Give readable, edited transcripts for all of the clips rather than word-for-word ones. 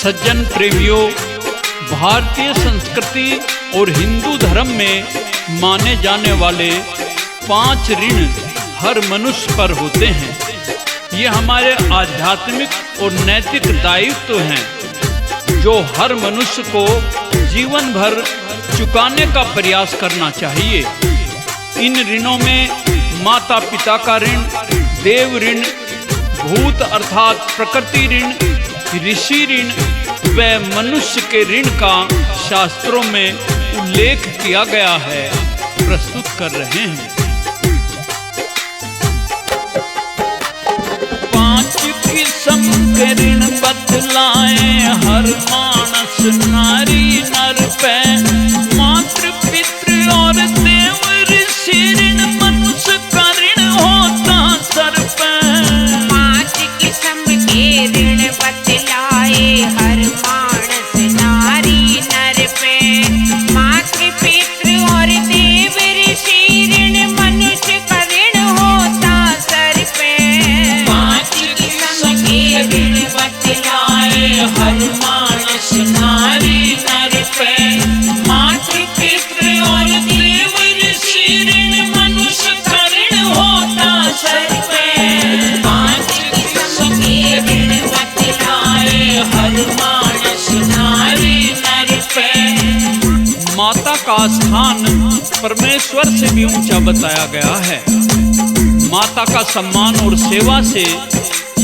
सज्जन प्रेमियों, भारतीय संस्कृति और हिंदू धर्म में माने जाने वाले 5 ऋण हर मनुष्य पर होते हैं। ये हमारे आध्यात्मिक और नैतिक दायित्व हैं जो हर मनुष्य को जीवन भर चुकाने का प्रयास करना चाहिए। इन ऋणों में माता पिता का ऋण, देव ऋण, भूत अर्थात प्रकृति ऋण, ऋषि ऋण व मनुष्य के ऋण का शास्त्रों में उल्लेख किया गया है। प्रस्तुत कर रहे हैं 5 किस्म के ऋण बतलाए हर मानस नारी नर पे, मातृ पितृ और देव ऋषि ऋण मनुष्य का ऋण होता सर पे। 5 किस्म के ऋण बतलाए हर मानस नारी नर पे, मातृ पितृ और देव ऋषि ऋण मनुष्य का ऋण होता सर पे। 5 किस्म के ऋण बतलाए हर मानस नारी नर पे, मातृ पितृ और देव ऋषि ऋण मनुष्य का ऋण होता सर पे। 5 किस्म के ऋण बतलाए हर मानस नारी नर पे। माता का स्थान परमेश्वर से भी ऊंचा बताया गया है। माता का सम्मान और सेवा से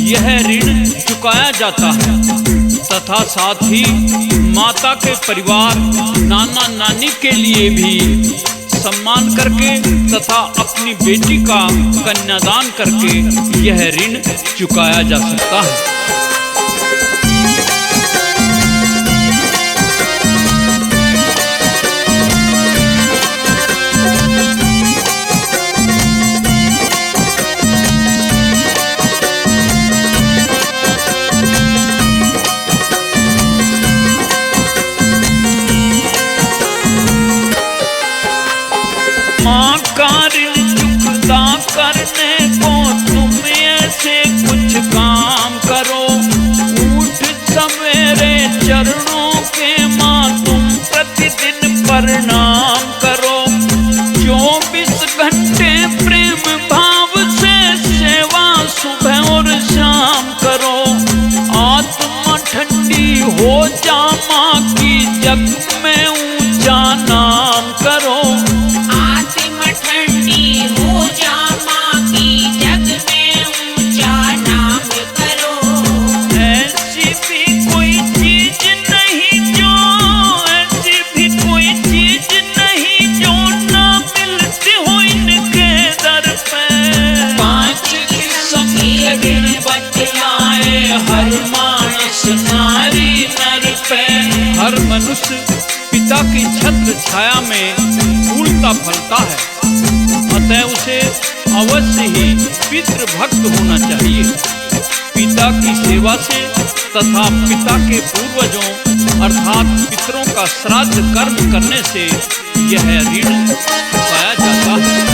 यह ऋण चुकाया जाता है तथा साथ ही माता के परिवार नाना नानी के लिए भी सम्मान करके तथा अपनी बेटी का कन्यादान करके यह ऋण चुकाया जा सकता है। माँ का ऋण चुकता करने को तुम ऐसे कुछ काम करो, उठ सवेरे चरणों के माँ तुम प्रतिदिन प्रणाम करो। 24 घंटे प्रेम भाव से सेवा सुबह और शाम करो। आत्मा ठंडी हो जा माँ की जग में ऊंचा नाम करो। ठंडी हो जा माँ की जग में ऊंचा नाम करो। ऐसी भी कोई चीज नहीं जो, ऐसी भी कोई चीज नहीं जो ना मिलती हो इनके दर पे। 5 किस्म के ऋण बतलाए हर मानस नारी नर पे। हर मनुष्य पिता की छत्र छाया में फूलता फलता है, अतः उसे अवश्य ही पितृ भक्त होना चाहिए। पिता की सेवा से तथा पिता के पूर्वजों अर्थात पितरों का श्राद्ध कर्म करने से यह ऋण चुकाया जाता है।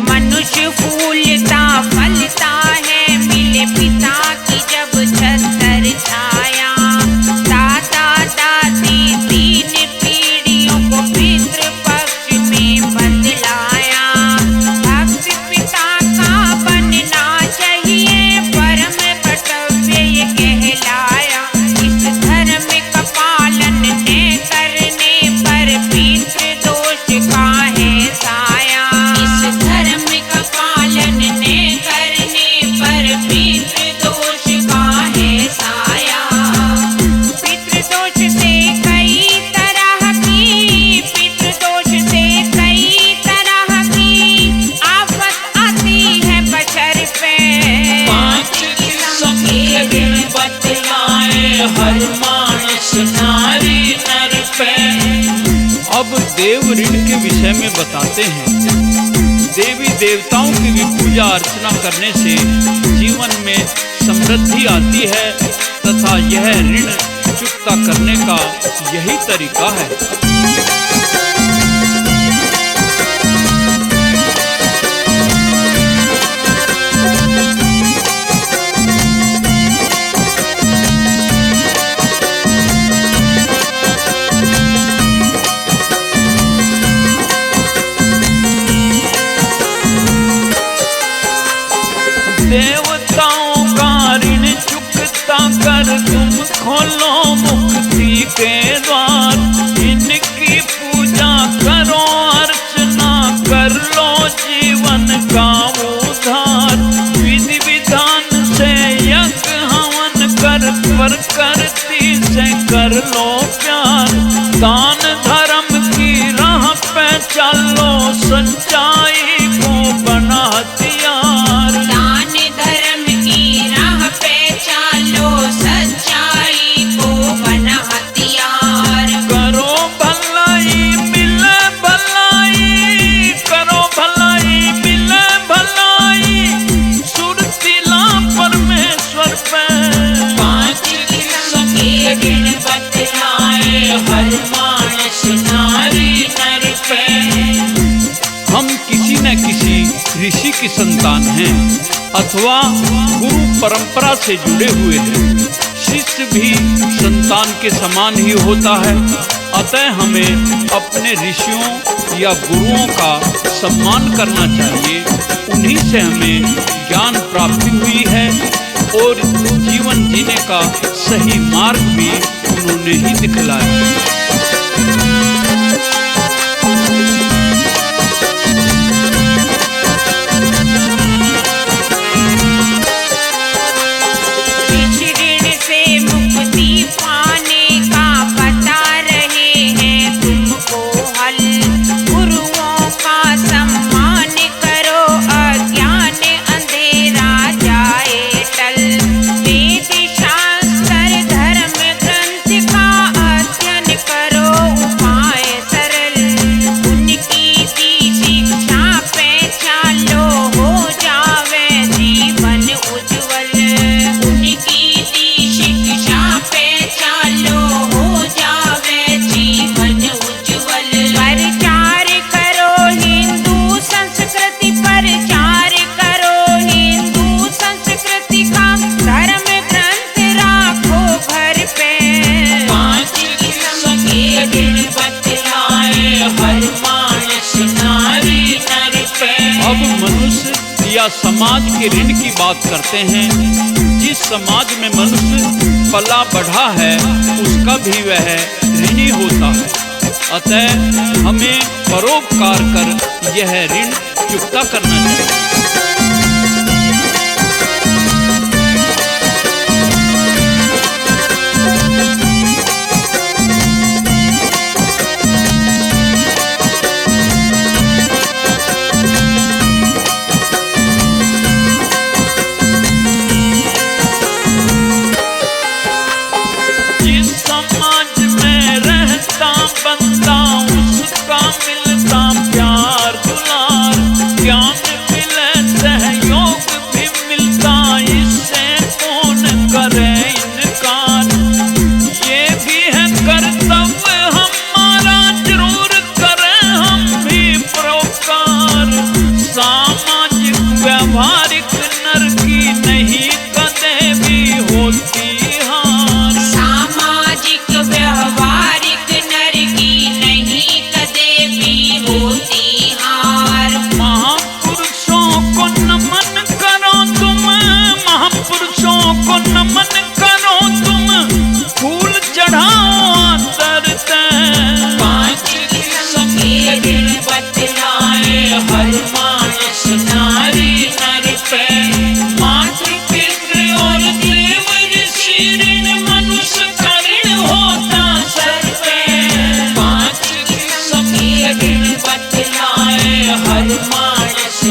मनुष्य फूलता फलता है, मिले पिता की जब छत्र छाया। दादा दादी 3 पीढ़ियों को पितृ पक्ष में बतलाया। भक्त पिता का बनना चाहिए, परम कर्तव्य ये कहलाया। इस धर्म का पालन न करने पर पितृ दोष का है साया। इस धर्म का पालन न करने पर पितृ दोष का है साया। पितृ दोष से कई तरह की, पितृ दोष से कई तरह की आफत आती है बशर पे। 5 किस्म के ऋण बतलाए हर मानस नारी नर पे। अब देव ऋण के विषय में बताते हैं। देवी देवताओं की भी पूजा अर्चना करने से जीवन में समृद्धि आती है तथा यह ऋण चुकता करने का यही तरीका है। देवताओं का ऋण चुकता कर तुम खोलो मुक्ति के द्वार। इनकी पूजा करो, अर्चना कर लो, जीवन का उद्धार। विधि विधान से यज्ञ हवन कर प्रकृति से कर लो प्यार। दान धर्म की राह पे चलो, सच्चाई को बना हथियार। दान धर्म की राह पे चालो, सच्चाई को बना हथियार। करो भलाई मिले भलाई, करो भलाई मिले भलाई, सुरतीला परमेश्वर पे। पांच किस्म के ऋण बतलाए, हर मानस नारी नर पे। हम किसी न किसी ऋषि की संतान हैं अथवा गुरु परंपरा से जुड़े हुए हैं। शिष्य भी संतान के समान ही होता है, अतः हमें अपने ऋषियों या गुरुओं का सम्मान करना चाहिए। उन्हीं से हमें ज्ञान प्राप्ति हुई है और जीवन जीने का सही मार्ग भी उन्होंने ही दिखलाया। अब मनुष्य या समाज के ऋण की बात करते हैं। जिस समाज में मनुष्य पला बढ़ा है उसका भी वह ऋणी होता है। अतः हमें परोपकार कर यह ऋण चुकता करना चाहिए।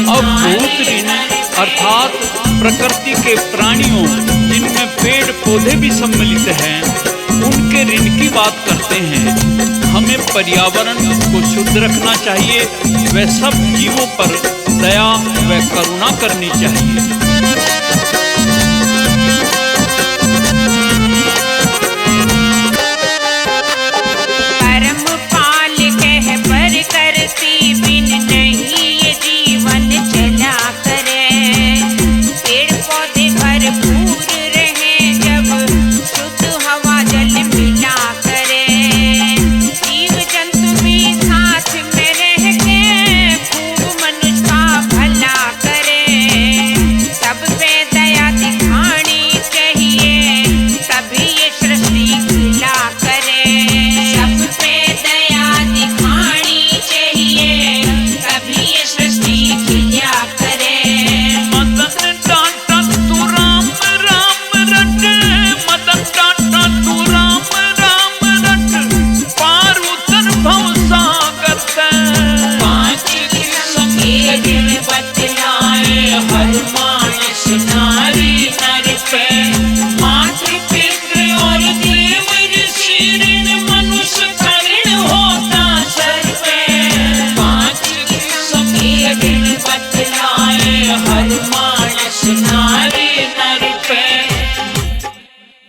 अब भूत ऋण अर्थात प्रकृति के प्राणियों जिनमें पेड़ पौधे भी सम्मिलित हैं उनके ऋण की बात करते हैं। हमें पर्यावरण को शुद्ध रखना चाहिए व सब जीवों पर दया व करुणा करनी चाहिए। के फूल